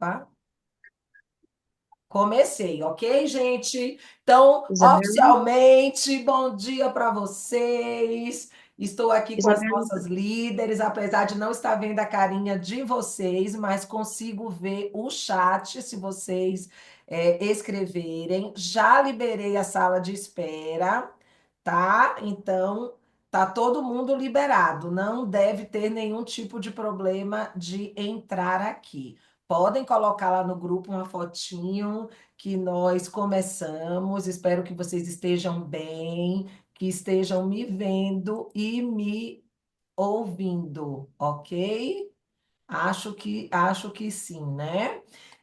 Opa, comecei, ok, gente? Então, Isabela, oficialmente, bom dia para vocês. Estou aqui com as Isabela, nossas líderes, apesar de não estar vendo a carinha de vocês, mas consigo ver o chat se vocês escreverem. Já liberei a sala de espera, tá? Então, tá todo mundo liberado. Não deve ter nenhum tipo de problema de entrar aqui. Podem colocar lá no grupo uma fotinho que nós começamos. Espero que vocês estejam bem, que estejam me vendo e me ouvindo, ok? Acho que sim, né?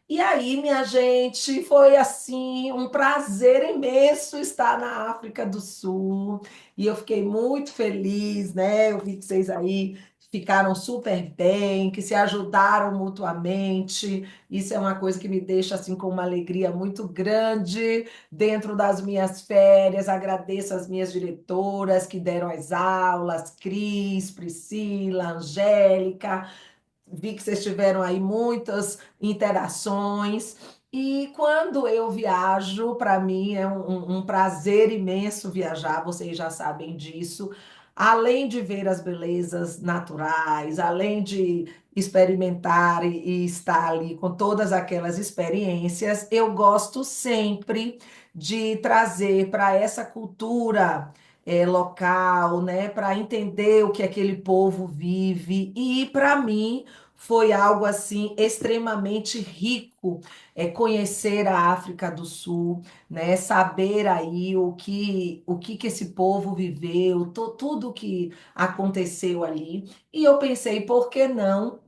E aí, minha gente, foi assim um prazer imenso estar na África do Sul. E eu fiquei muito feliz, né? Eu vi que vocês aí ficaram super bem, que se ajudaram mutuamente. Isso é uma coisa que me deixa assim com uma alegria muito grande dentro das minhas férias. Agradeço as minhas diretoras que deram as aulas, Cris, Priscila, Angélica. Vi que vocês tiveram aí muitas interações. E quando eu viajo, para mim é um prazer imenso viajar, vocês já sabem disso. Além de ver as belezas naturais, além de experimentar e estar ali com todas aquelas experiências, eu gosto sempre de trazer para essa cultura local, né, para entender o que aquele povo vive. E para mim foi algo assim extremamente rico, conhecer a África do Sul, né? Saber aí o que que esse povo viveu, tudo que aconteceu ali. E eu pensei, por que não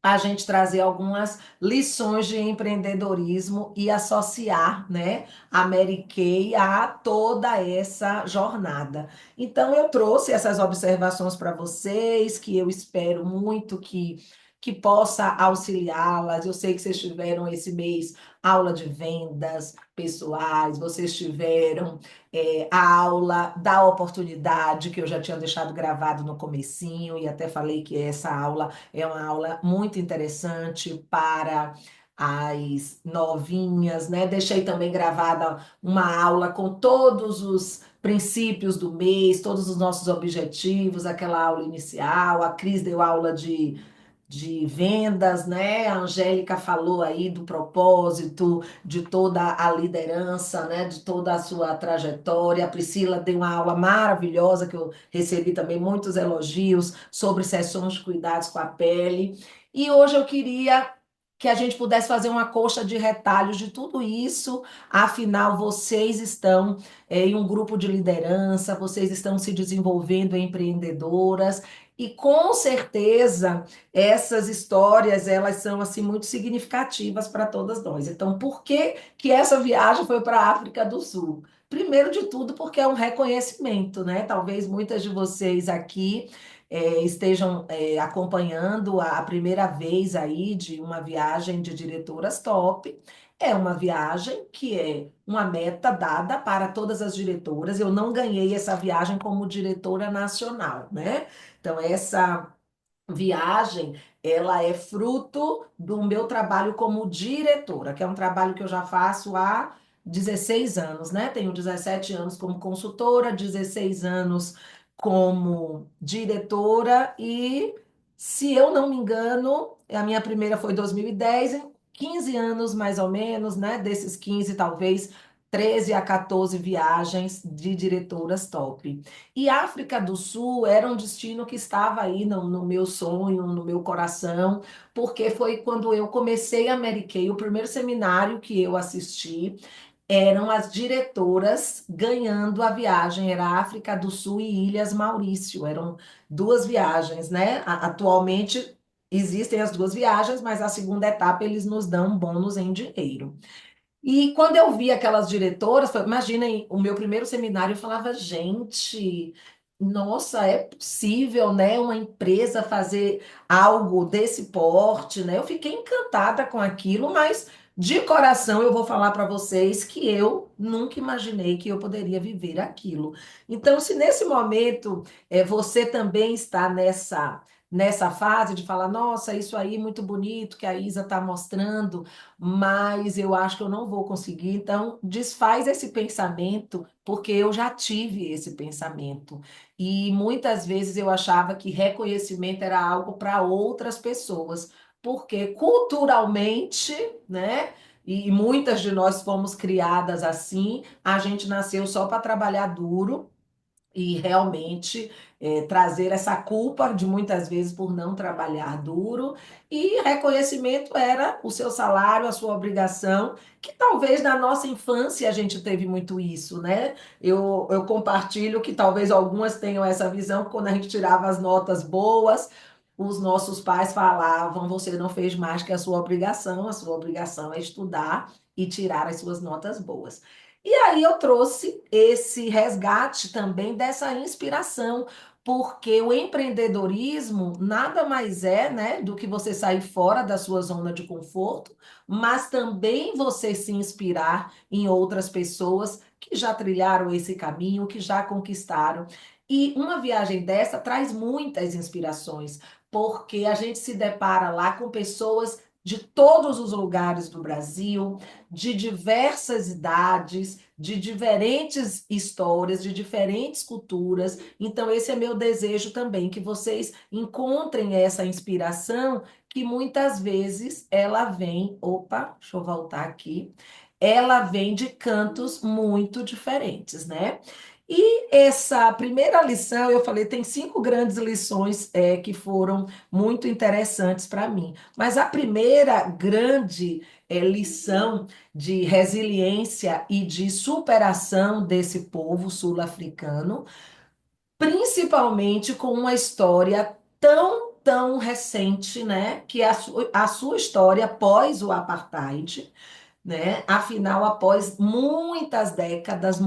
a gente trazer algumas lições de empreendedorismo e associar, né, a Mary Kay a toda essa jornada. Então, eu trouxe essas observações para vocês, que eu espero muito que possa auxiliá-las. Eu sei que vocês tiveram esse mês aula de vendas pessoais, vocês tiveram a aula da oportunidade, que eu já tinha deixado gravado no comecinho, e até falei que essa aula é uma aula muito interessante para as novinhas, né? Deixei também gravada uma aula com todos os princípios do mês, todos os nossos objetivos, aquela aula inicial. A Cris deu aula de vendas, né? A Angélica falou aí do propósito, de toda a liderança, né? De toda a sua trajetória. A Priscila deu uma aula maravilhosa, que eu recebi também muitos elogios sobre sessões de cuidados com a pele. E hoje eu queria que a gente pudesse fazer uma coxa de retalhos de tudo isso. Afinal, vocês estão em um grupo de liderança, vocês estão se desenvolvendo empreendedoras. E com certeza essas histórias, elas são assim muito significativas para todas nós. Então, por que que essa viagem foi para a África do Sul? Primeiro de tudo, porque é um reconhecimento, né? Talvez muitas de vocês aqui estejam acompanhando a primeira vez aí de uma viagem de diretoras top. É uma viagem que é uma meta dada para todas as diretoras. Eu não ganhei essa viagem como diretora nacional, né? Então, essa viagem, ela é fruto do meu trabalho como diretora, que é um trabalho que eu já faço há 16 anos, né? Tenho 17 anos como consultora, 16 anos como diretora e, se eu não me engano, a minha primeira foi em 2010, em 15 anos mais ou menos, né? Desses 15 talvez 13 a 14 viagens de diretoras top. E África do Sul era um destino que estava aí no meu sonho, no meu coração, porque foi quando eu comecei a Mary Kay, o primeiro seminário que eu assisti, eram as diretoras ganhando a viagem, era África do Sul e Ilhas Maurício, eram duas viagens, né? Atualmente existem as duas viagens, mas a segunda etapa eles nos dão um bônus em dinheiro. E quando eu vi aquelas diretoras, imaginem, o meu primeiro seminário, eu falava, gente, nossa, é possível, né, uma empresa fazer algo desse porte, né? Eu fiquei encantada com aquilo, mas de coração eu vou falar para vocês que eu nunca imaginei que eu poderia viver aquilo. Então, se nesse momento você também está nessa fase de falar, nossa, isso aí é muito bonito que a Isa está mostrando, mas eu acho que eu não vou conseguir. Então, desfaz esse pensamento, porque eu já tive esse pensamento. E muitas vezes eu achava que reconhecimento era algo para outras pessoas, porque culturalmente, né? E muitas de nós fomos criadas assim, a gente nasceu só para trabalhar duro e realmente trazer essa culpa de muitas vezes por não trabalhar duro, e reconhecimento era o seu salário, a sua obrigação, que talvez na nossa infância a gente teve muito isso, né? Eu compartilho que talvez algumas tenham essa visão, que quando a gente tirava as notas boas, os nossos pais falavam: você não fez mais que a sua obrigação é estudar e tirar as suas notas boas. E aí eu trouxe esse resgate também dessa inspiração, porque o empreendedorismo nada mais é, né, do que você sair fora da sua zona de conforto, mas também você se inspirar em outras pessoas que já trilharam esse caminho, que já conquistaram. E uma viagem dessa traz muitas inspirações, porque a gente se depara lá com pessoas de todos os lugares do Brasil, de diversas idades, de diferentes histórias, de diferentes culturas. Então, esse é meu desejo também, que vocês encontrem essa inspiração, que muitas vezes ela vem. Opa, deixa eu voltar aqui. Ela vem de cantos muito diferentes, né? E essa primeira lição, eu falei, tem 5 grandes lições que foram muito interessantes para mim. Mas a primeira grande lição de resiliência e de superação desse povo sul-africano, principalmente com uma história tão recente, né? Que é a sua história após o apartheid, né? Afinal, após muitas décadas,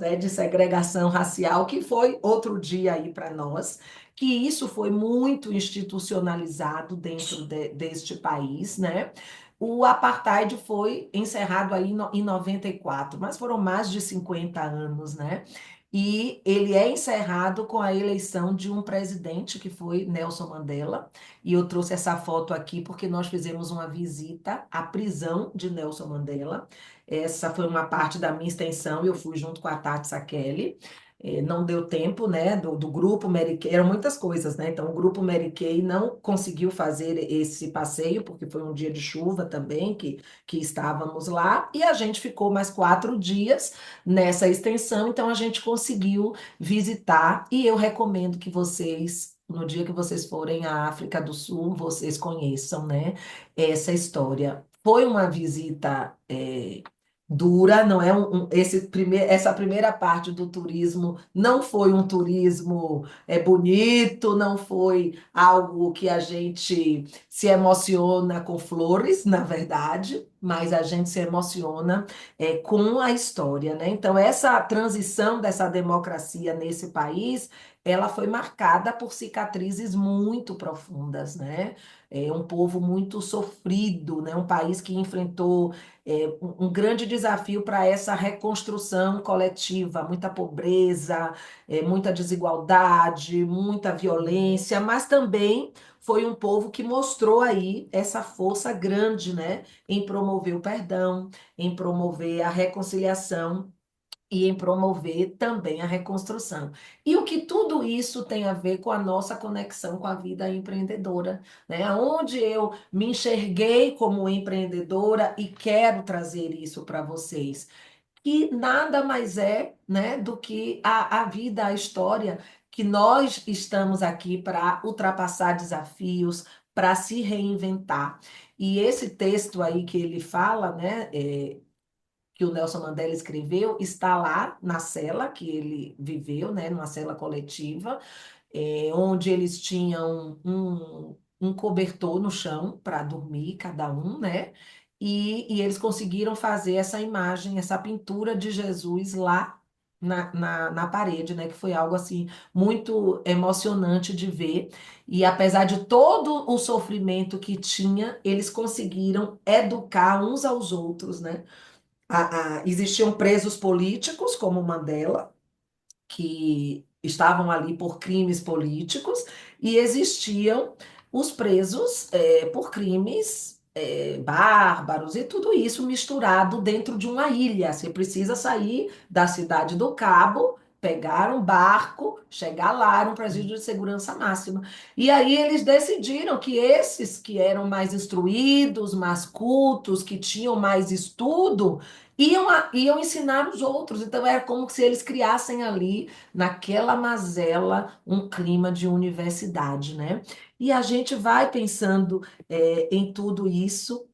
né, de segregação racial, que foi outro dia aí para nós, que isso foi muito institucionalizado dentro deste país, né? O apartheid foi encerrado aí em 94, mas foram mais de 50 anos, né? E ele é encerrado com a eleição de um presidente que foi Nelson Mandela. E eu trouxe essa foto aqui porque nós fizemos uma visita à prisão de Nelson Mandela. Essa foi uma parte da minha extensão, eu fui junto com a Tati Sakeli. Não deu tempo, né, do grupo Mary Kay, eram muitas coisas, né? Então, o grupo Mary Kay não conseguiu fazer esse passeio, porque foi um dia de chuva também que estávamos lá, e a gente ficou mais 4 dias nessa extensão, então a gente conseguiu visitar, e eu recomendo que vocês no dia que vocês forem à África do Sul, vocês conheçam, né, essa história. Foi uma visita dura, não é essa primeira parte do turismo não foi um turismo bonito, não foi algo que a gente se emociona com flores, na verdade, mas a gente se emociona com a história, né? Então, essa transição dessa democracia nesse país, ela foi marcada por cicatrizes muito profundas, né? É um povo muito sofrido, né? Um país que enfrentou um grande desafio para essa reconstrução coletiva, muita pobreza, muita desigualdade, muita violência, mas também foi um povo que mostrou aí essa força grande, né? Em promover o perdão, em promover a reconciliação e em promover também a reconstrução. E o que tudo isso tem a ver com a nossa conexão com a vida empreendedora, né? Onde eu me enxerguei como empreendedora e quero trazer isso para vocês. Que nada mais é, né, do que a vida, a história, que nós estamos aqui para ultrapassar desafios, para se reinventar. E esse texto aí que ele fala, né, que o Nelson Mandela escreveu, está lá na cela que ele viveu, né, numa cela coletiva, onde eles tinham um cobertor no chão para dormir, cada um, né? E eles conseguiram fazer essa imagem, essa pintura de Jesus lá na parede, né? Que foi algo assim muito emocionante de ver. E apesar de todo o sofrimento que tinha, eles conseguiram educar uns aos outros, né? Existiam presos políticos, como Mandela, que estavam ali por crimes políticos, e existiam os presos por crimes bárbaros e tudo isso misturado dentro de uma ilha. Você precisa sair da cidade do Cabo, pegar um barco, chegar lá, era um presídio de segurança máxima. E aí eles decidiram que esses que eram mais instruídos, mais cultos, que tinham mais estudo, iam ensinar os outros. Então era como se eles criassem ali, naquela mazela, um clima de universidade, né? E a gente vai pensando em tudo isso.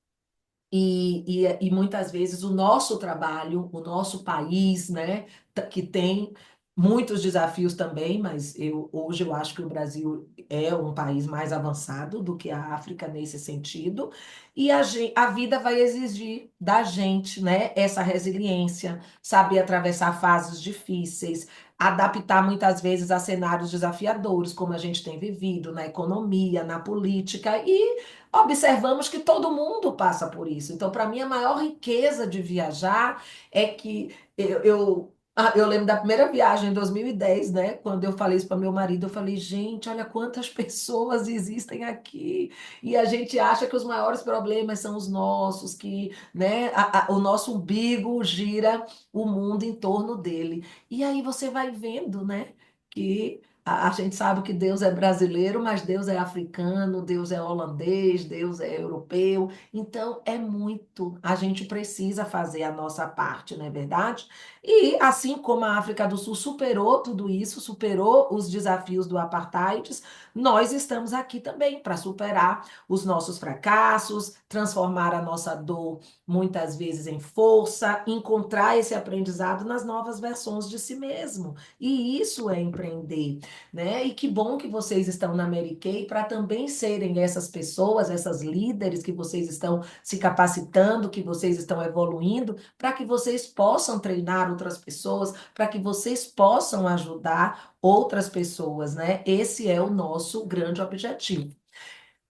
E muitas vezes o nosso trabalho, o nosso país, né, que tem muitos desafios também, mas hoje eu acho que o Brasil é um país mais avançado do que a África nesse sentido, e a vida vai exigir da gente, né, essa resiliência, saber atravessar fases difíceis, adaptar muitas vezes a cenários desafiadores, como a gente tem vivido na economia, na política, e observamos que todo mundo passa por isso. Então, para mim, a maior riqueza de viajar é que eu lembro da primeira viagem em 2010, né? Quando eu falei isso para meu marido, eu falei, gente, olha quantas pessoas existem aqui. E a gente acha que os maiores problemas são os nossos, que, né, o nosso umbigo gira o mundo em torno dele. E aí você vai vendo, né, que a gente sabe que Deus é brasileiro, mas Deus é africano, Deus é holandês, Deus é europeu. Então, é muito. A gente precisa fazer a nossa parte, não é verdade? E assim como a África do Sul superou tudo isso, superou os desafios do apartheid, nós estamos aqui também para superar os nossos fracassos, transformar a nossa dor muitas vezes em força, encontrar esse aprendizado nas novas versões de si mesmo. E isso é empreender, né? E que bom que vocês estão na Mary Kay para também serem essas pessoas, essas líderes que vocês estão se capacitando, que vocês estão evoluindo, para que vocês possam treinar outras pessoas, para que vocês possam ajudar outras pessoas, né? Esse é o nosso grande objetivo.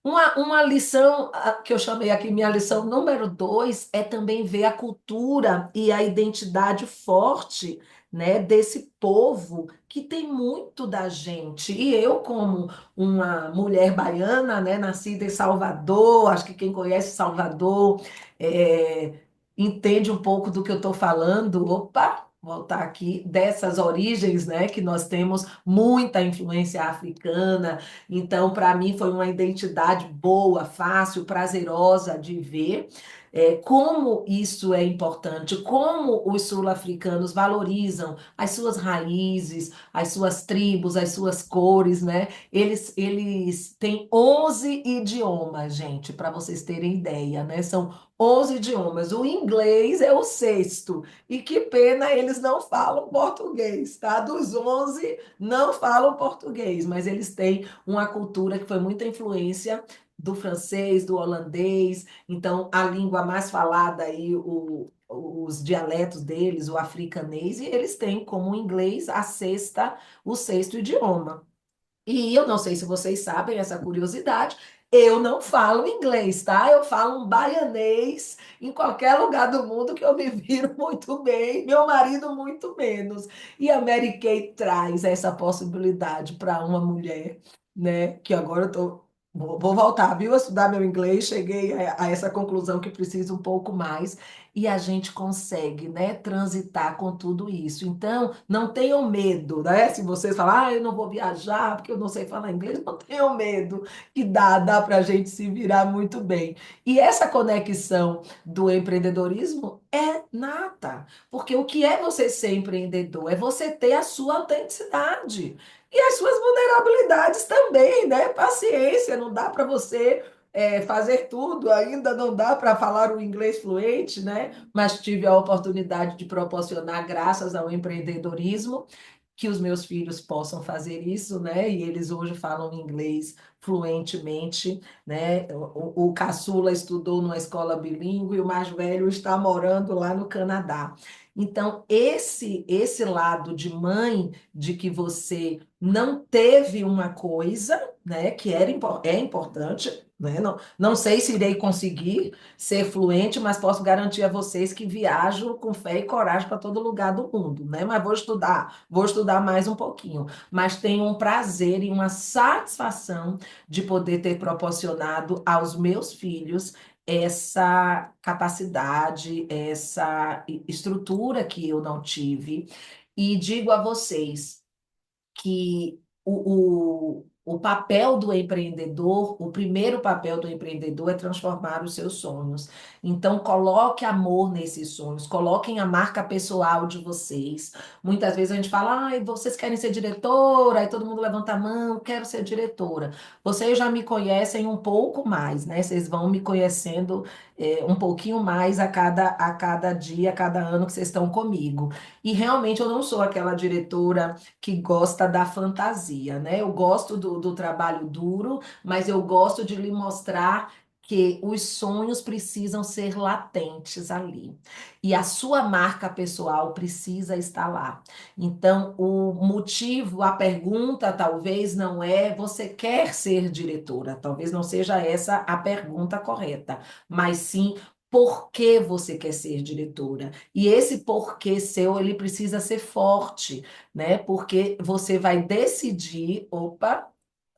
Uma lição que eu chamei aqui, minha lição número 2, é também ver a cultura e a identidade forte, né, desse povo que tem muito da gente. E eu, como uma mulher baiana, né, nascida em Salvador, acho que quem conhece Salvador é, entende um pouco do que eu estou falando. Opa! Voltar aqui dessas origens, né, que nós temos muita influência africana, então, para mim, foi uma identidade boa, fácil, prazerosa de ver. Como isso é importante, como os sul-africanos valorizam as suas raízes, as suas tribos, as suas cores, né? Eles têm 11 idiomas, gente, para vocês terem ideia, né? São 11 idiomas. O inglês é o sexto. E que pena eles não falam português, tá? Dos 11 não falam português, mas eles têm uma cultura que foi muita influência do francês, do holandês, então a língua mais falada aí, os dialetos deles, o africanês, e eles têm como inglês o sexto idioma. E eu não sei se vocês sabem essa curiosidade, eu não falo inglês, tá? Eu falo um baianês em qualquer lugar do mundo que eu me viro muito bem, meu marido muito menos. E a Mary Kay traz essa possibilidade para uma mulher, né? Que agora eu tô. Vou voltar, viu? A estudar meu inglês, cheguei a essa conclusão que preciso um pouco mais, e a gente consegue, né, transitar com tudo isso. Então, não tenham medo, né? Se vocês falar, eu não vou viajar porque eu não sei falar inglês, não tenham medo, que dá para a gente se virar muito bem. E essa conexão do empreendedorismo é nata, porque o que é você ser empreendedor? É você ter a sua autenticidade e as suas vulnerabilidades também, né? Paciência, não dá para você fazer tudo, ainda não dá para falar o inglês fluente, né? Mas tive a oportunidade de proporcionar, graças ao empreendedorismo, que os meus filhos possam fazer isso, né? E eles hoje falam inglês fluentemente, né? O caçula estudou numa escola bilíngue e o mais velho está morando lá no Canadá. Então, esse lado de mãe, de que você não teve uma coisa, né, que é importante, né? Não sei se irei conseguir ser fluente, mas posso garantir a vocês que viajo com fé e coragem para todo lugar do mundo, né? Mas vou estudar mais um pouquinho. Mas tenho um prazer e uma satisfação de poder ter proporcionado aos meus filhos essa capacidade, essa estrutura que eu não tive. E digo a vocês que o papel do empreendedor, o primeiro papel do empreendedor é transformar os seus sonhos. Então, coloque amor nesses sonhos, coloquem a marca pessoal de vocês. Muitas vezes a gente fala, ai, vocês querem ser diretora, aí todo mundo levanta a mão, quero ser diretora. Vocês já me conhecem um pouco mais, né? Vocês vão me conhecendo um pouquinho mais a cada dia, a cada ano que vocês estão comigo. E realmente eu não sou aquela diretora que gosta da fantasia, né? Eu gosto do trabalho duro, mas eu gosto de lhe mostrar que os sonhos precisam ser latentes ali. E a sua marca pessoal precisa estar lá. Então, o motivo, a pergunta talvez não é você quer ser diretora, talvez não seja essa a pergunta correta, mas sim por que você quer ser diretora. E esse porquê seu, ele precisa ser forte, né? Porque você vai decidir, opa,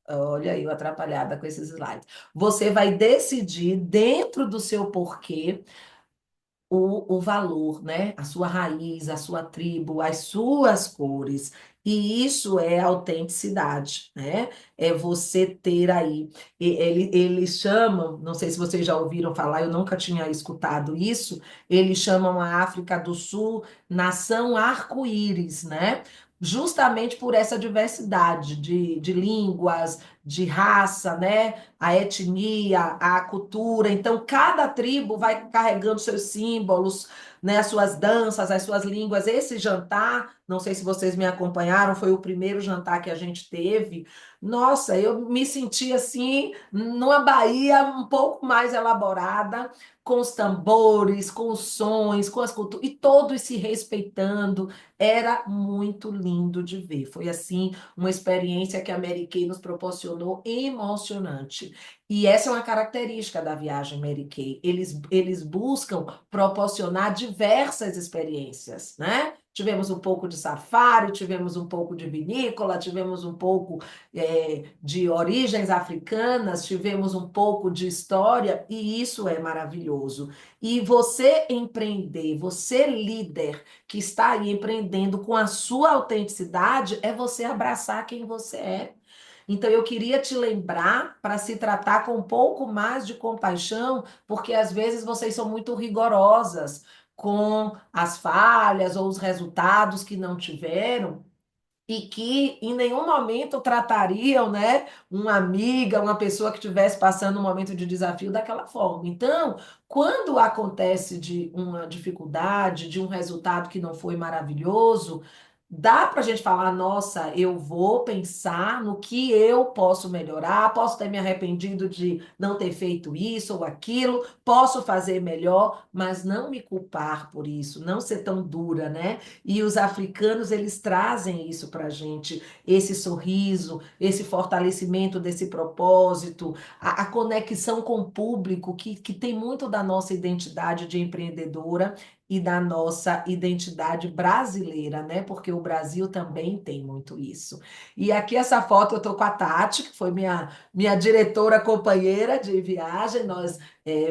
olha eu atrapalhada com esses slides. Você vai decidir dentro do seu porquê o valor, né? A sua raiz, a sua tribo, as suas cores. E isso é autenticidade, né? É você ter aí. Eles chamam, não sei se vocês já ouviram falar, eu nunca tinha escutado isso, eles chamam a África do Sul nação arco-íris, né? Justamente por essa diversidade de línguas, de raça, né? A etnia, a cultura. Então, cada tribo vai carregando seus símbolos, né? As suas danças, as suas línguas. Esse jantar, não sei se vocês me acompanharam, foi o primeiro jantar que a gente teve. Nossa, eu me senti assim, numa Bahia um pouco mais elaborada, com os tambores, com os sons, com as culturas, e todos se respeitando. Era muito lindo de ver. Foi assim uma experiência que a Mary Kay nos proporcionou emocionante. E essa é uma característica da viagem Mary Kay. Eles buscam proporcionar diversas experiências, né? Tivemos um pouco de safari, tivemos um pouco de vinícola, tivemos um pouco de origens africanas, tivemos um pouco de história, e isso é maravilhoso. E você empreender, você líder que está aí empreendendo com a sua autenticidade, é você abraçar quem você é. Então, eu queria te lembrar para se tratar com um pouco mais de compaixão, porque às vezes vocês são muito rigorosas com as falhas ou os resultados que não tiveram e que em nenhum momento tratariam, né, uma amiga, uma pessoa que estivesse passando um momento de desafio daquela forma. Então, quando acontece de uma dificuldade, de um resultado que não foi maravilhoso, dá para a gente falar, nossa, eu vou pensar no que eu posso melhorar, posso ter me arrependido de não ter feito isso ou aquilo, posso fazer melhor, mas não me culpar por isso, não ser tão dura, né? E os africanos, eles trazem isso para a gente, esse sorriso, esse fortalecimento desse propósito, a conexão com o público, que tem muito da nossa identidade de empreendedora e da nossa identidade brasileira, né? Porque o Brasil também tem muito isso. E aqui essa foto eu estou com a Tati, que foi minha diretora companheira de viagem. Nós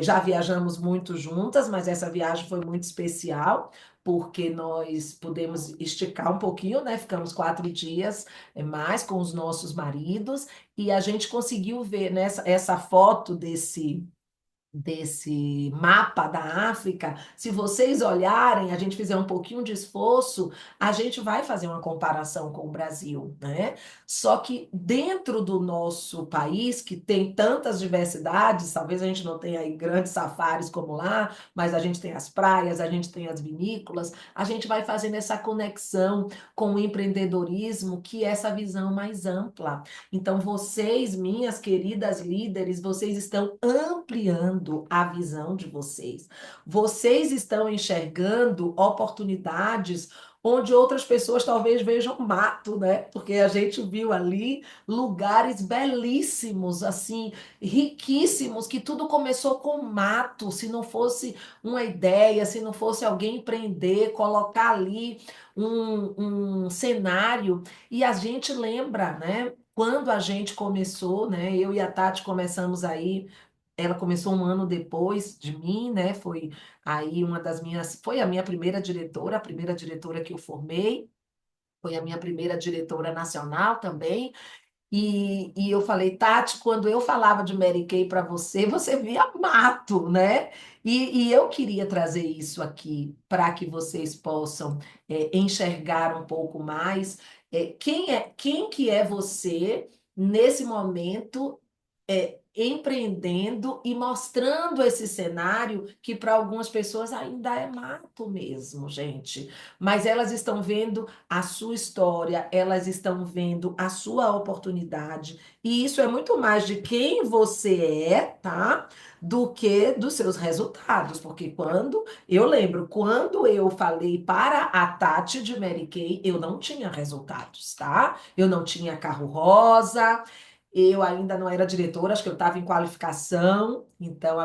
já viajamos muito juntas, mas essa viagem foi muito especial porque nós pudemos esticar um pouquinho, né? Ficamos 4 dias mais com os nossos maridos e a gente conseguiu ver nessa essa foto desse mapa da África, se vocês olharem, a gente fizer um pouquinho de esforço, a gente vai fazer uma comparação com o Brasil, né? Só que dentro do nosso país, que tem tantas diversidades, talvez a gente não tenha aí grandes safaris como lá, mas a gente tem as praias, a gente tem as vinícolas, a gente vai fazendo essa conexão com o empreendedorismo, que é essa visão mais ampla. Então, vocês, minhas queridas líderes, vocês estão ampliando enxergando a visão de vocês. Vocês estão enxergando oportunidades onde outras pessoas talvez vejam mato, né? Porque a gente viu ali lugares belíssimos, assim, riquíssimos, que tudo começou com mato. Se não fosse uma ideia, se não fosse alguém empreender, colocar ali um cenário, e a gente lembra, né? Quando a gente começou, né? Eu e a Tati começamos aí. Ela começou um ano depois de mim, né? Foi aí uma das minhas, foi a minha primeira diretora, a primeira diretora que eu formei, foi a minha primeira diretora nacional também. E eu falei, Tati, quando eu falava de Mary Kay para você, você via mato, né? E eu queria trazer isso aqui para que vocês possam enxergar um pouco mais. Quem que é você nesse momento empreendendo e mostrando esse cenário que para algumas pessoas ainda é mato mesmo, gente. Mas elas estão vendo a sua história, elas estão vendo a sua oportunidade, e isso é muito mais de quem você é, tá? Do que dos seus resultados, porque eu lembro, quando eu falei para a Tati de Mary Kay, eu não tinha resultados, tá? Eu não tinha carro rosa, eu ainda não era diretora, acho que eu estava em qualificação, então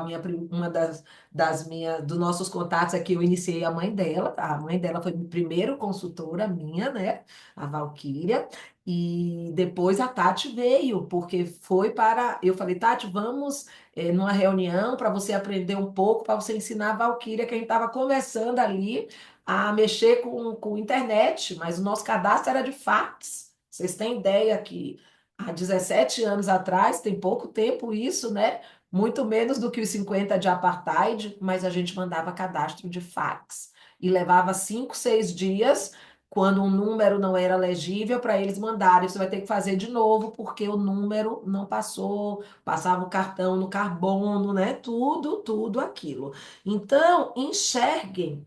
uma das minhas, dos nossos contatos é que eu iniciei a mãe dela, tá? A mãe dela foi a primeira consultora minha, né? A Valquíria, e depois a Tati veio, porque foi para, eu falei, Tati, vamos numa reunião para você aprender um pouco, para você ensinar a Valquíria, que a gente estava começando ali a mexer com internet, mas o nosso cadastro era de fax. Vocês têm ideia que há 17 anos atrás, tem pouco tempo isso, né? Muito menos do que os 50 de apartheid, mas a gente mandava cadastro de fax. E levava 5, 6 dias, quando um número não era legível, para eles mandarem. Você vai ter que fazer de novo, porque o número não passou, passava o cartão no carbono, né? Tudo aquilo. Então, enxerguem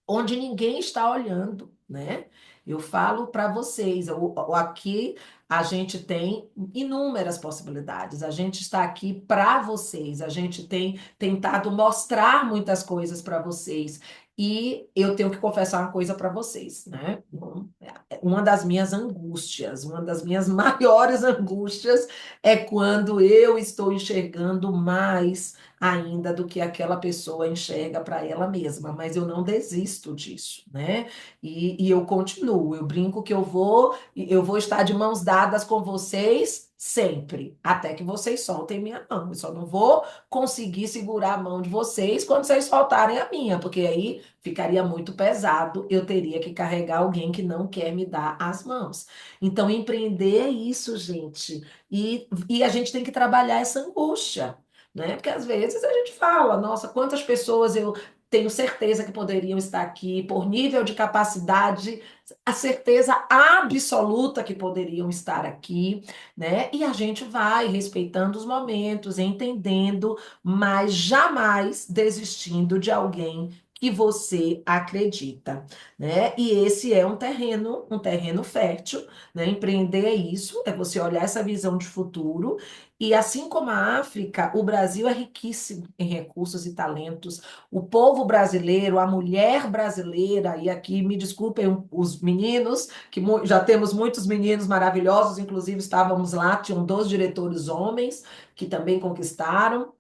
onde ninguém está olhando, né? Eu falo para vocês, aqui a gente tem inúmeras possibilidades. A gente está aqui para vocês. A gente tem tentado mostrar muitas coisas para vocês. E eu tenho que confessar uma coisa para vocês, né? Uma das minhas angústias, uma das minhas maiores angústias é quando eu estou enxergando mais ainda do que aquela pessoa enxerga para ela mesma, mas eu não desisto disso, né? E eu continuo, eu brinco que eu vou estar de mãos dadas com vocês sempre, até que vocês soltem minha mão. Eu só não vou conseguir segurar a mão de vocês quando vocês soltarem a minha, porque aí ficaria muito pesado, eu teria que carregar alguém que não quer me dar as mãos. Então, empreender é isso, gente. E a gente tem que trabalhar essa angústia, né? Porque às vezes a gente fala, nossa, quantas pessoas eu tenho certeza que poderiam estar aqui por nível de capacidade, a certeza absoluta que poderiam estar aqui, né? E a gente vai respeitando os momentos, entendendo, mas jamais desistindo de alguém que você acredita, né? E esse é um terreno fértil, né? Empreender é isso, é você olhar essa visão de futuro e assim como a África, o Brasil é riquíssimo em recursos e talentos. O povo brasileiro, a mulher brasileira, e aqui me desculpem os meninos, que já temos muitos meninos maravilhosos, inclusive estávamos lá, tinham 2 diretores homens que também conquistaram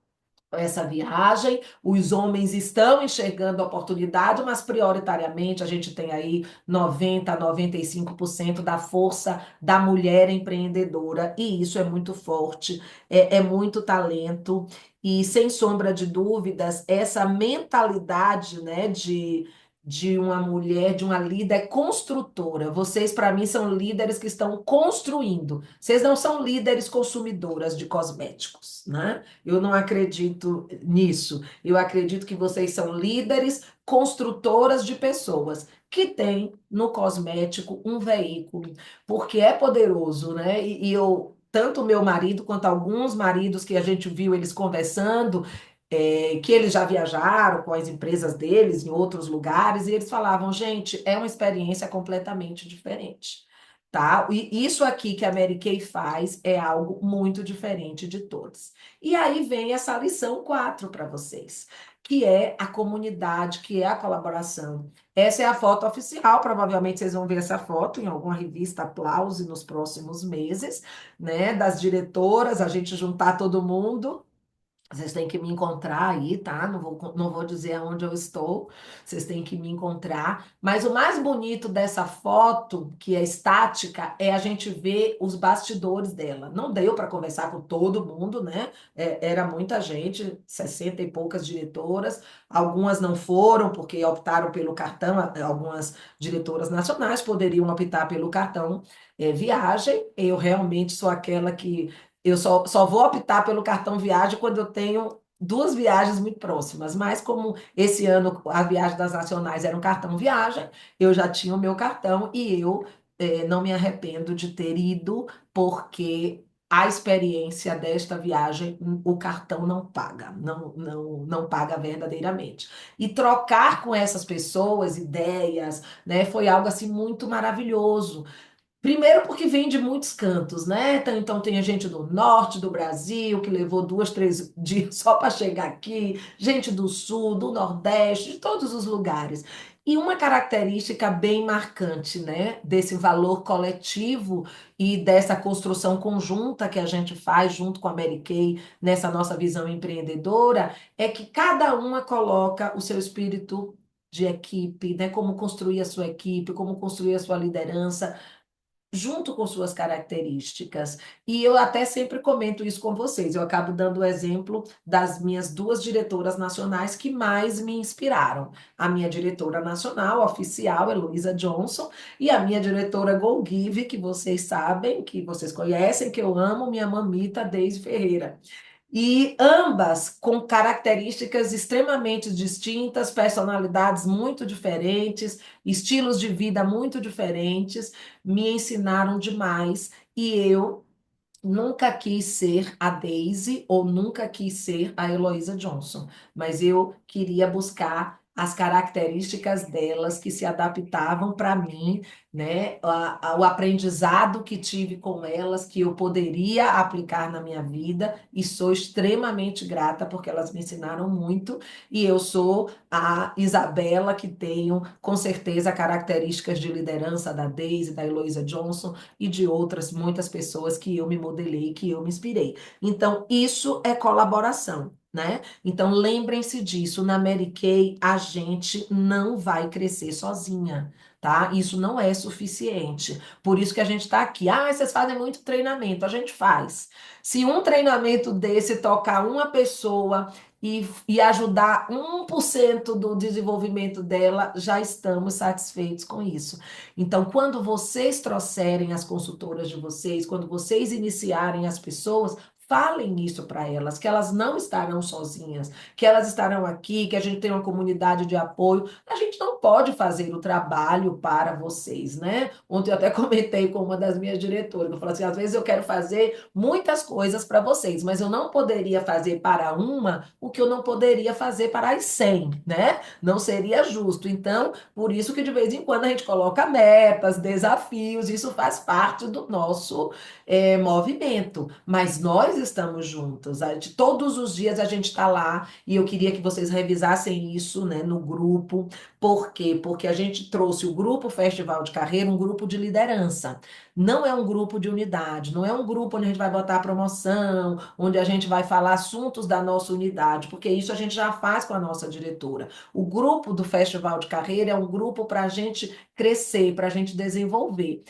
essa viagem, os homens estão enxergando a oportunidade, mas prioritariamente a gente tem aí 90 a 95% da força da mulher empreendedora, e isso é muito forte, é muito talento, e sem sombra de dúvidas, essa mentalidade, né, de uma mulher, de uma líder construtora. Vocês, para mim, são líderes que estão construindo. Vocês não são líderes consumidoras de cosméticos, né? Eu não acredito nisso. Eu acredito que vocês são líderes construtoras de pessoas que têm no cosmético um veículo, porque é poderoso, né? E eu, tanto o meu marido quanto alguns maridos que a gente viu eles conversando, que eles já viajaram com as empresas deles em outros lugares, e eles falavam, gente, é uma experiência completamente diferente. tá? E isso aqui que a Mary Kay faz é algo muito diferente de todos. E aí vem essa lição 4 para vocês, que é a comunidade, que é a colaboração. Essa é a foto oficial, provavelmente vocês vão ver essa foto em alguma revista Aplause nos próximos meses, né? Das diretoras, a gente juntar todo mundo. Vocês têm que me encontrar aí, tá? Não vou dizer aonde eu estou. Vocês têm que me encontrar. Mas o mais bonito dessa foto, que é estática, é a gente ver os bastidores dela. Não deu para conversar com todo mundo, né? Era muita gente, 60 e poucas diretoras. Algumas não foram porque optaram pelo cartão. Algumas diretoras nacionais poderiam optar pelo cartão viagem. Eu realmente sou aquela que eu só vou optar pelo cartão viagem quando eu tenho duas viagens muito próximas. Mas como esse ano a viagem das nacionais era um cartão viagem, eu já tinha o meu cartão e eu não me arrependo de ter ido, porque a experiência desta viagem, o cartão não paga, não paga verdadeiramente. E trocar com essas pessoas ideias, né, foi algo assim muito maravilhoso. Primeiro porque vem de muitos cantos, né? Então tem a gente do norte do Brasil que levou 2, 3 dias só para chegar aqui, gente do sul, do nordeste, de todos os lugares. E uma característica bem marcante, né, desse valor coletivo e dessa construção conjunta que a gente faz junto com a Mary Kay nessa nossa visão empreendedora, é que cada uma coloca o seu espírito de equipe, né? Como construir a sua equipe, como construir a sua liderança junto com suas características. E eu até sempre comento isso com vocês. Eu acabo dando o exemplo das minhas duas diretoras nacionais que mais me inspiraram. A minha diretora nacional, oficial, Heloísa Johnson, e a minha diretora Go Give, que vocês sabem, que vocês conhecem, que eu amo, minha mamita Deise Ferreira. E ambas com características extremamente distintas, personalidades muito diferentes, estilos de vida muito diferentes, me ensinaram demais e eu nunca quis ser a Daisy ou nunca quis ser a Heloísa Johnson, mas eu queria buscar as características delas que se adaptavam para mim, né? O aprendizado que tive com elas, que eu poderia aplicar na minha vida, e sou extremamente grata porque elas me ensinaram muito, e eu sou a Isabela, que tenho com certeza características de liderança da Daisy, da Heloísa Johnson, e de outras muitas pessoas que eu me modelei, que eu me inspirei. Então, isso é colaboração, né? Então, lembrem-se disso. Na Mary Kay, a gente não vai crescer sozinha, tá? Isso não é suficiente. Por isso que a gente está aqui. Ah, vocês fazem muito treinamento. A gente faz. Se um treinamento desse tocar uma pessoa e ajudar 1% do desenvolvimento dela, já estamos satisfeitos com isso. Então, quando vocês trouxerem as consultoras de vocês, quando vocês iniciarem as pessoas, falem isso para elas, que elas não estarão sozinhas, que elas estarão aqui, que a gente tem uma comunidade de apoio. A gente não pode fazer o trabalho para vocês, né? Ontem eu até comentei com uma das minhas diretoras, eu falei assim, às vezes eu quero fazer muitas coisas para vocês, mas eu não poderia fazer para uma o que eu não poderia fazer para as 100, né? Não seria justo. Então, por isso que de vez em quando a gente coloca metas, desafios, isso faz parte do nosso movimento. Mas nós estamos juntos. Todos os dias a gente está lá e eu queria que vocês revisassem isso, né, no grupo. Por quê? Porque a gente trouxe o grupo Festival de Carreira, um grupo de liderança. Não é um grupo de unidade, não é um grupo onde a gente vai botar promoção, onde a gente vai falar assuntos da nossa unidade, porque isso a gente já faz com a nossa diretora. O grupo do Festival de Carreira é um grupo para a gente crescer, para a gente desenvolver.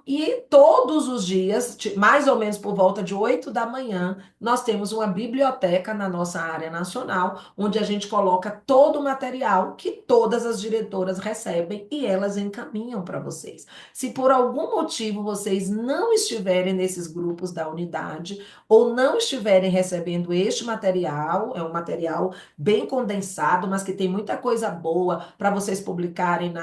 E todos os dias, mais ou menos por volta de 8 da manhã, nós temos uma biblioteca na nossa área nacional, onde a gente coloca todo o material que todas as diretoras recebem e elas encaminham para vocês. Se por algum motivo vocês não estiverem nesses grupos da unidade ou não estiverem recebendo este material, é um material bem condensado, mas que tem muita coisa boa para vocês publicarem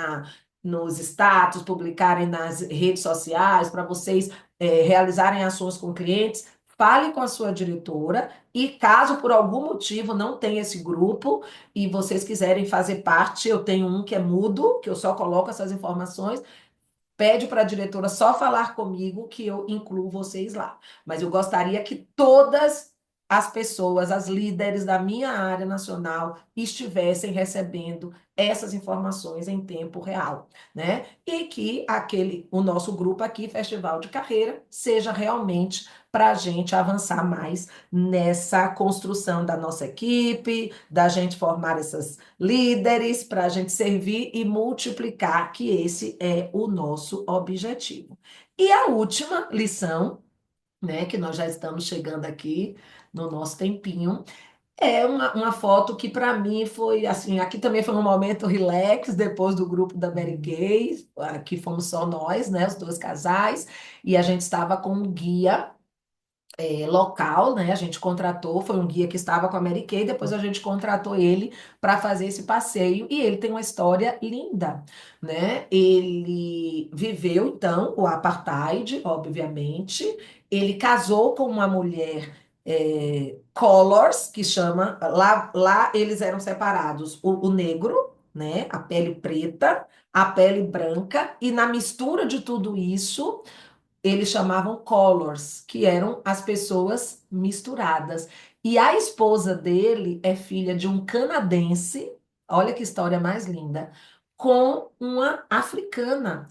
nos status, publicarem nas redes sociais, para vocês realizarem ações com clientes, fale com a sua diretora e caso por algum motivo não tenha esse grupo e vocês quiserem fazer parte, eu tenho um que é mudo, que eu só coloco essas informações, pede para a diretora só falar comigo que eu incluo vocês lá. Mas eu gostaria que todas as pessoas, as líderes da minha área nacional, estivessem recebendo essas informações em tempo real, né? E que o nosso grupo aqui, Festival de Carreira, seja realmente para a gente avançar mais nessa construção da nossa equipe, da gente formar essas líderes, para a gente servir e multiplicar, que esse é o nosso objetivo. E a última lição, né, que nós já estamos chegando aqui no nosso tempinho, é uma foto que para mim foi assim, aqui também foi um momento relax depois do grupo da Mary Kay, aqui fomos só nós, né, os dois casais, e a gente estava com um guia local, né? A gente contratou, foi um guia que estava com a Mary Kay, depois a gente contratou ele para fazer esse passeio e ele tem uma história linda, né? Ele viveu então o apartheid, obviamente, ele casou com uma mulher colors, que chama, lá eles eram separados, o negro, né? A pele preta, a pele branca, e na mistura de tudo isso eles chamavam colors, que eram as pessoas misturadas. E a esposa dele é filha de um canadense, olha que história mais linda, com uma africana.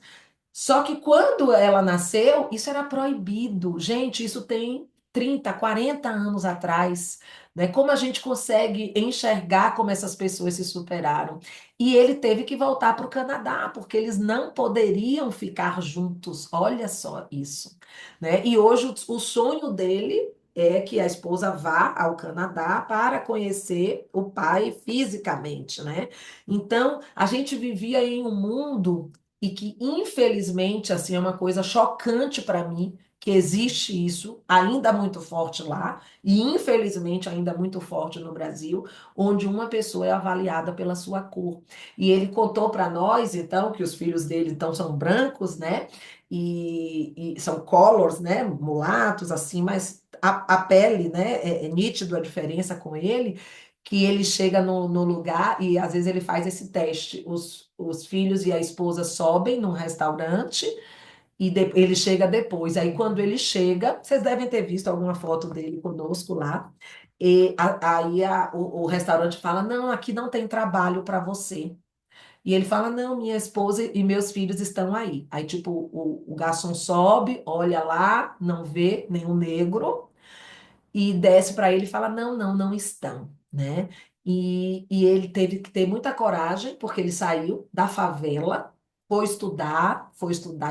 Só que quando ela nasceu, isso era proibido. Gente, isso tem 30, 40 anos atrás, né? Como a gente consegue enxergar como essas pessoas se superaram? E ele teve que voltar para o Canadá, porque eles não poderiam ficar juntos. Olha só isso, né? E hoje o sonho dele é que a esposa vá ao Canadá para conhecer o pai fisicamente, né? Então, a gente vivia em um mundo e que infelizmente assim é uma coisa chocante para mim que existe isso ainda muito forte lá e infelizmente ainda muito forte no Brasil, onde uma pessoa é avaliada pela sua cor. E ele contou para nós então que os filhos dele então são brancos, né? E são colors, né? Mulatos assim, mas a pele, né? É nítido a diferença com ele que ele chega no lugar e às vezes ele faz esse teste. Os filhos e a esposa sobem num restaurante e ele chega depois. Aí quando ele chega, vocês devem ter visto alguma foto dele conosco lá. O restaurante fala: Não, aqui não tem trabalho para você. E ele fala: Não, minha esposa e meus filhos estão aí. Aí, tipo, o garçom sobe, olha lá, não vê nenhum negro e desce para ele e fala: Não, não, não estão, né? E ele teve que ter muita coragem, porque ele saiu da favela, foi estudar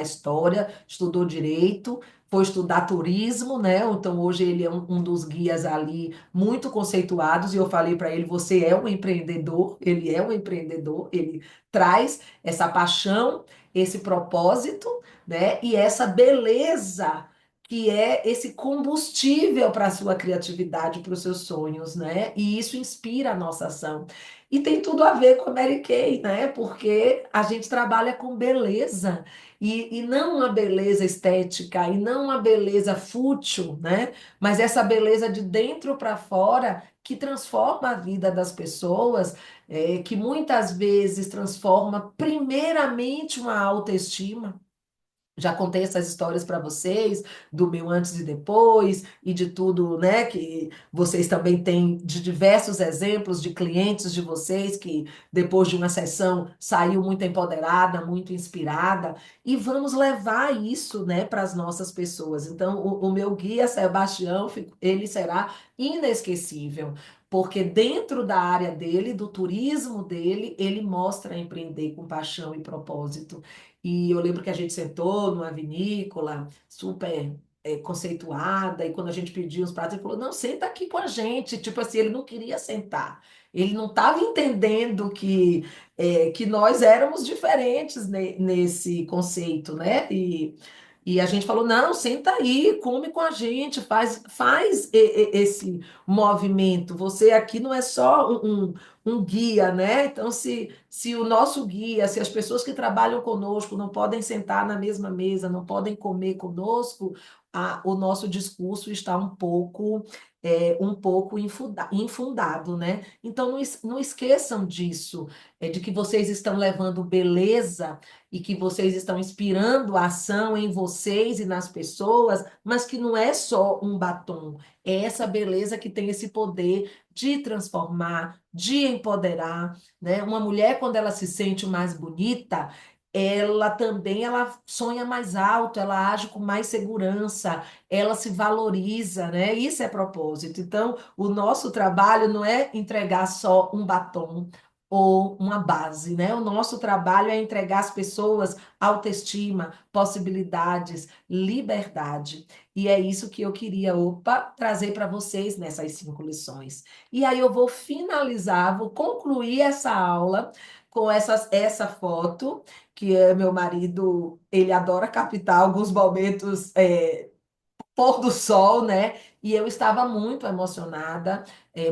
história, estudou direito, foi estudar turismo, né? Então hoje ele é um dos guias ali muito conceituados, e eu falei para ele: Você é um empreendedor, ele é um empreendedor, ele traz essa paixão, esse propósito, né? E essa beleza que é esse combustível para a sua criatividade, para os seus sonhos, né? E isso inspira a nossa ação. E tem tudo a ver com a Mary Kay, né? Porque a gente trabalha com beleza e não uma beleza estética e não uma beleza fútil, né? Mas essa beleza de dentro para fora que transforma a vida das pessoas, que muitas vezes transforma primeiramente uma autoestima. Já contei essas histórias para vocês, do meu antes e depois, e de tudo, né, que vocês também têm de diversos exemplos de clientes de vocês que depois de uma sessão saiu muito empoderada, muito inspirada, e vamos levar isso, né, para as nossas pessoas. Então, o meu guia, Sebastião, ele será inesquecível, porque dentro da área dele, do turismo dele, ele mostra empreender com paixão e propósito. E eu lembro que a gente sentou numa vinícola super conceituada, e quando a gente pediu os pratos, ele falou: Não, senta aqui com a gente. Tipo assim, ele não queria sentar. Ele não estava entendendo que nós éramos diferentes nesse conceito, né? E a gente falou: Não, senta aí, come com a gente, faz esse movimento. Você aqui não é só um guia, né? Então, se o nosso guia, se as pessoas que trabalham conosco não podem sentar na mesma mesa, não podem comer conosco, o nosso discurso está um pouco um pouco infundado, né? Então, não esqueçam disso, de que vocês estão levando beleza e que vocês estão inspirando a ação em vocês e nas pessoas, mas que não é só um batom, é essa beleza que tem esse poder de transformar, de empoderar, né? Uma mulher, quando ela se sente mais bonita, ela sonha mais alto, ela age com mais segurança, ela se valoriza, né? Isso é propósito. Então, o nosso trabalho não é entregar só um batom ou uma base, né? O nosso trabalho é entregar às pessoas autoestima, possibilidades, liberdade. E é isso que eu queria, trazer para vocês nessas 5 lições. E aí eu vou finalizar, vou concluir essa aula com essa foto, que é meu marido, ele adora captar alguns momentos, pôr do sol, né? E eu estava muito emocionada,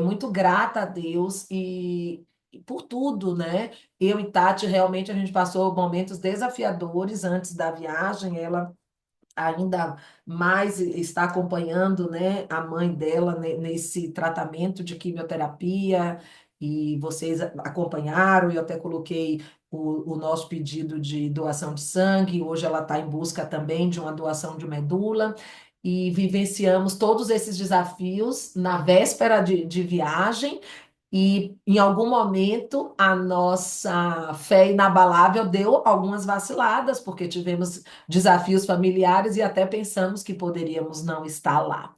muito grata a Deus e por tudo, né? Eu e Tati, realmente, a gente passou momentos desafiadores antes da viagem. Ela ainda mais está acompanhando, né, a mãe dela nesse tratamento de quimioterapia, e vocês acompanharam, e eu até coloquei o nosso pedido de doação de sangue. Hoje ela está em busca também de uma doação de medula, e vivenciamos todos esses desafios na véspera de viagem, e em algum momento a nossa fé inabalável deu algumas vaciladas, porque tivemos desafios familiares e até pensamos que poderíamos não estar lá.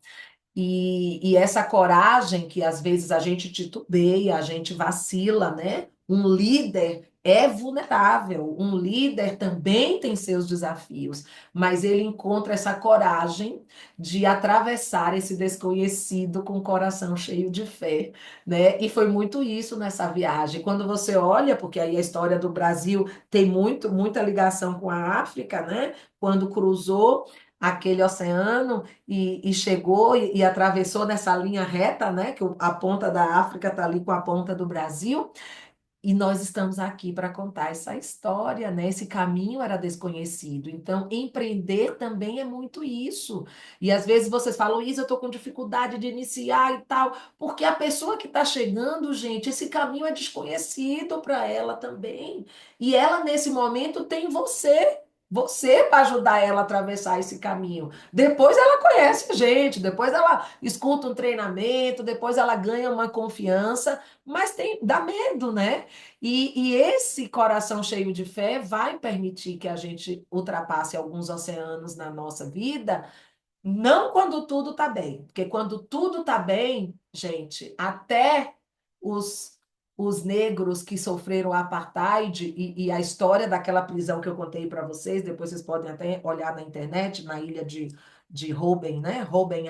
E essa coragem que às vezes a gente titubeia, a gente vacila, né? Um líder é vulnerável, um líder também tem seus desafios, mas ele encontra essa coragem de atravessar esse desconhecido com o coração cheio de fé, né? E foi muito isso nessa viagem. Quando você olha, porque aí a história do Brasil tem muita ligação com a África, né? Quando cruzou aquele oceano e chegou e atravessou nessa linha reta, né? Que a ponta da África está ali com a ponta do Brasil. E nós estamos aqui para contar essa história, né? Esse caminho era desconhecido. Então, empreender também é muito isso. E às vezes vocês falam, Isa, eu estou com dificuldade de iniciar e tal, porque a pessoa que está chegando, gente, esse caminho é desconhecido para ela também. E ela, nesse momento, tem você. Você para ajudar ela a atravessar esse caminho. Depois ela conhece a gente, depois ela escuta um treinamento, depois ela ganha uma confiança, mas dá medo, né? E esse coração cheio de fé vai permitir que a gente ultrapasse alguns oceanos na nossa vida, não quando tudo está bem, porque quando tudo está bem, gente, até os, os negros que sofreram a apartheid e a história daquela prisão que eu contei para vocês, depois vocês podem até olhar na internet, na ilha de Robben, né? Robben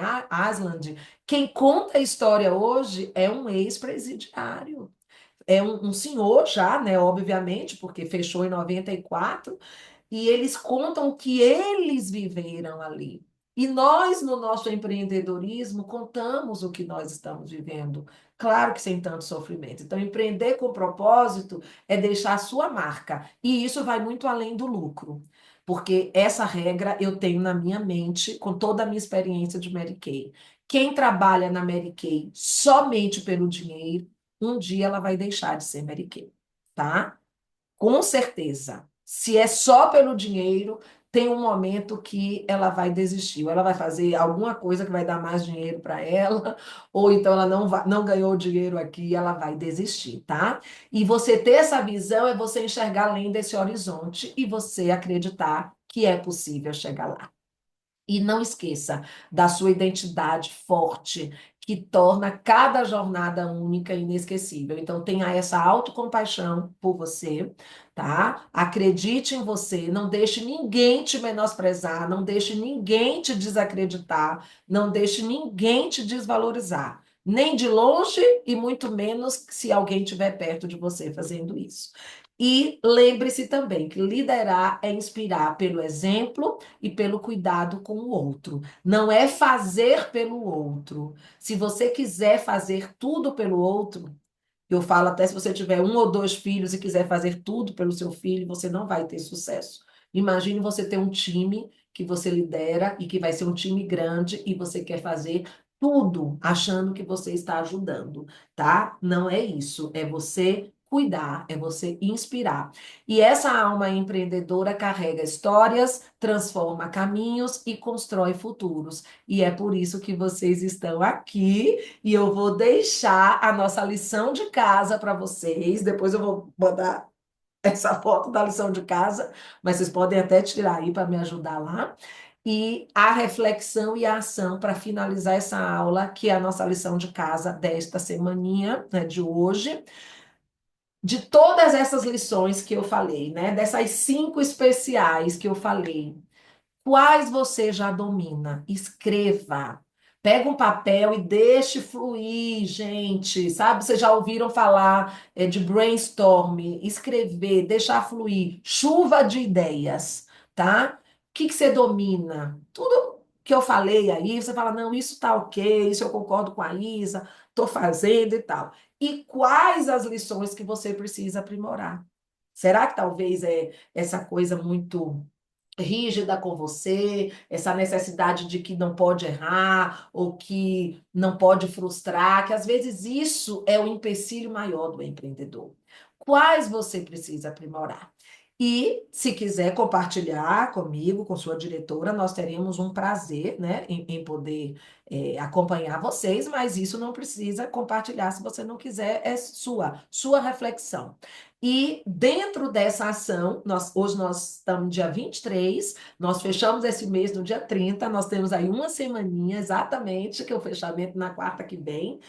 Island. Quem conta a história hoje é um ex-presidiário, é um senhor já, né, obviamente, porque fechou em 94, e eles contam o que eles viveram ali. E nós, no nosso empreendedorismo, contamos o que nós estamos vivendo. Claro que sem tanto sofrimento. Então, empreender com propósito é deixar a sua marca. E isso vai muito além do lucro. Porque essa regra eu tenho na minha mente, com toda a minha experiência de Mary Kay. Quem trabalha na Mary Kay somente pelo dinheiro, um dia ela vai deixar de ser Mary Kay, tá? Com certeza. Se é só pelo dinheiro, tem um momento que ela vai desistir, ou ela vai fazer alguma coisa que vai dar mais dinheiro para ela, ou então ela não ganhou o dinheiro aqui e ela vai desistir, tá? E você ter essa visão é você enxergar além desse horizonte e você acreditar que é possível chegar lá. E não esqueça da sua identidade forte, que torna cada jornada única e inesquecível. Então, tenha essa autocompaixão por você, tá? Acredite em você, não deixe ninguém te menosprezar, não deixe ninguém te desacreditar, não deixe ninguém te desvalorizar. Nem de longe e muito menos se alguém estiver perto de você fazendo isso. E lembre-se também que liderar é inspirar pelo exemplo e pelo cuidado com o outro. Não é fazer pelo outro. Se você quiser fazer tudo pelo outro, eu falo até se você tiver 1 ou 2 filhos e quiser fazer tudo pelo seu filho, você não vai ter sucesso. Imagine você ter um time que você lidera e que vai ser um time grande e você quer fazer tudo achando que você está ajudando, tá? Não é isso, é você cuidar, é você inspirar. E essa alma empreendedora carrega histórias, transforma caminhos e constrói futuros. E é por isso que vocês estão aqui e eu vou deixar a nossa lição de casa para vocês. Depois eu vou mandar essa foto da lição de casa, mas vocês podem até tirar aí para me ajudar lá. E a reflexão e a ação para finalizar essa aula, que é a nossa lição de casa desta semaninha, né, de hoje, de todas essas lições que eu falei, né, dessas 5 especiais que eu falei. Quais você já domina? Escreva. Pega um papel e deixe fluir, gente. Sabe, vocês já ouviram falar de brainstorm, escrever, deixar fluir, chuva de ideias, tá? O que que você domina? Tudo que eu falei aí, você fala, não, isso tá ok, isso eu concordo com a Isa, tô fazendo e tal. E quais as lições que você precisa aprimorar? Será que talvez é essa coisa muito rígida com você, essa necessidade de que não pode errar ou que não pode frustrar, que às vezes isso é o empecilho maior do empreendedor. Quais você precisa aprimorar? E se quiser compartilhar comigo, com sua diretora, nós teremos um prazer, né, em poder acompanhar vocês, mas isso não precisa compartilhar se você não quiser, é sua reflexão. E dentro dessa ação, hoje nós estamos no dia 23, nós fechamos esse mês no dia 30, nós temos aí uma semaninha exatamente, que é o fechamento na quarta que vem.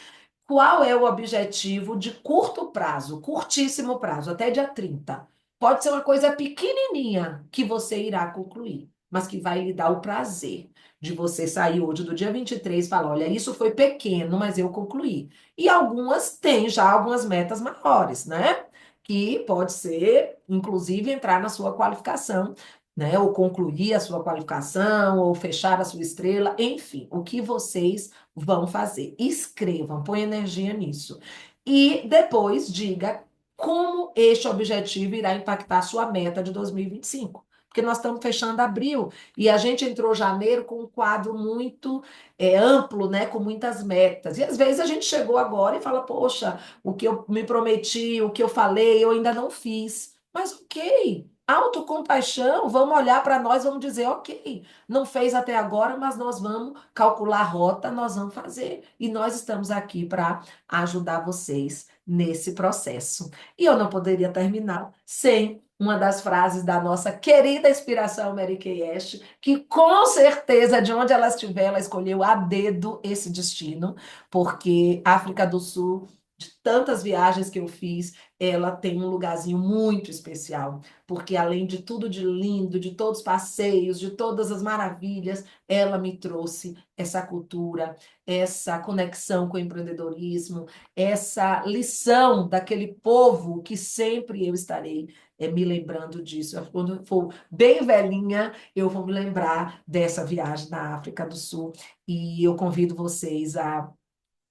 Qual é o objetivo de curto prazo, curtíssimo prazo, até dia 30? Pode ser uma coisa pequenininha que você irá concluir, mas que vai lhe dar o prazer de você sair hoje do dia 23 e falar, olha, isso foi pequeno, mas eu concluí. E algumas têm já algumas metas maiores, né? Que pode ser, inclusive, entrar na sua qualificação, né? Ou concluir a sua qualificação, ou fechar a sua estrela, enfim, o que vocês vão fazer. Escrevam, põe energia nisso. E depois diga como este objetivo irá impactar a sua meta de 2025. Porque nós estamos fechando abril e a gente entrou janeiro com um quadro muito amplo, né, com muitas metas. E às vezes a gente chegou agora e fala, poxa, o que eu me prometi, o que eu falei, eu ainda não fiz. Mas ok, autocompaixão, vamos olhar para nós, vamos dizer, ok, não fez até agora, mas nós vamos calcular a rota, nós vamos fazer. E nós estamos aqui para ajudar vocês nesse processo. E eu não poderia terminar sem uma das frases da nossa querida inspiração Mary Kay Ash, que com certeza, de onde ela estiver, ela escolheu a dedo esse destino, porque África do Sul, de tantas viagens que eu fiz, ela tem um lugarzinho muito especial, porque além de tudo de lindo, de todos os passeios, de todas as maravilhas, ela me trouxe essa cultura, essa conexão com o empreendedorismo, essa lição daquele povo que sempre eu estarei me lembrando disso. Quando eu for bem velhinha, eu vou me lembrar dessa viagem na África do Sul. E eu convido vocês a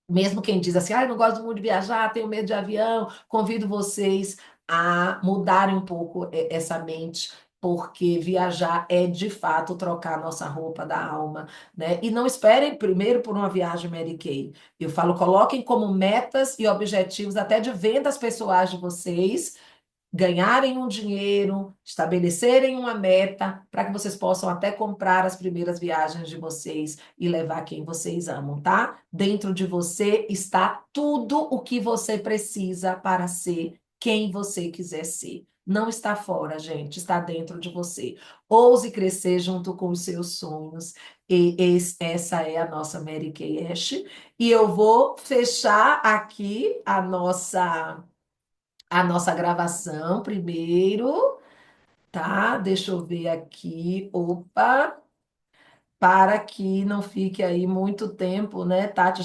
mesmo quem diz assim, ah, eu não gosto muito de viajar, tenho medo de avião, convido vocês a mudarem um pouco essa mente, porque viajar é de fato trocar a nossa roupa da alma, né? E não esperem primeiro por uma viagem Mary Kay. Eu falo, coloquem como metas e objetivos até de vendas pessoais de vocês ganharem um dinheiro, estabelecerem uma meta, para que vocês possam até comprar as primeiras viagens de vocês e levar quem vocês amam, tá? Dentro de você está tudo o que você precisa para ser quem você quiser ser. Não está fora, gente, está dentro de você. Ouse crescer junto com os seus sonhos. Essa é a nossa Mary Kay Ash. E eu vou fechar aqui a nossa gravação primeiro, tá? Deixa eu ver aqui. Opa, para que não fique aí muito tempo, né, Tati?